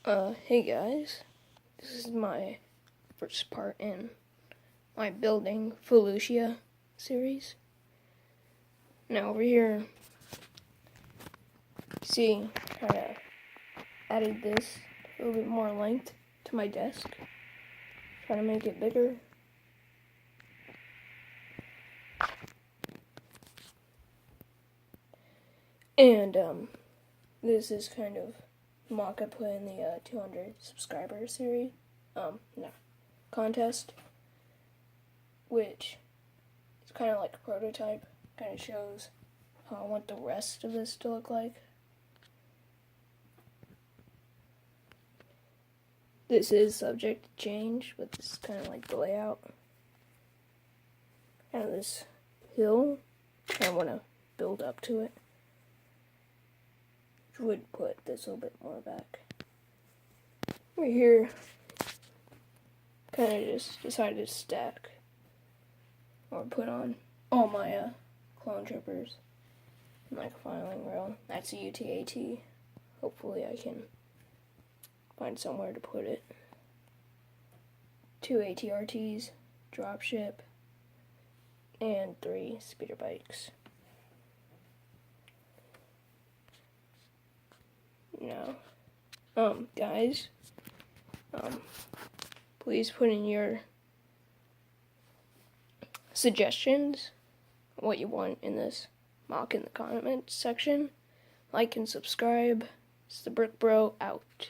Hey guys, this is my first part in my building felucia series. Now over here, you see, kind of added this a little bit more length to my desk. Trying to make it bigger. And, this is kind of mock I put in the 200 subscriber series, contest, which is kind of like a prototype, kind of shows how I want the rest of this to look like. This is subject to change, but this is kind of like the layout. Kind of this hill, I want to build up to it. Would put this a little bit more back. Right here, kind of just decided to stack or put on all my clone trippers in like a filing row. That's a UTAT. Hopefully I can find somewhere to put it. 2 ATRTs, dropship, and 3 speeder bikes. Now, guys, please put in your suggestions, what you want in this mock in the comments section. Like and subscribe. It's the Brick Bro out.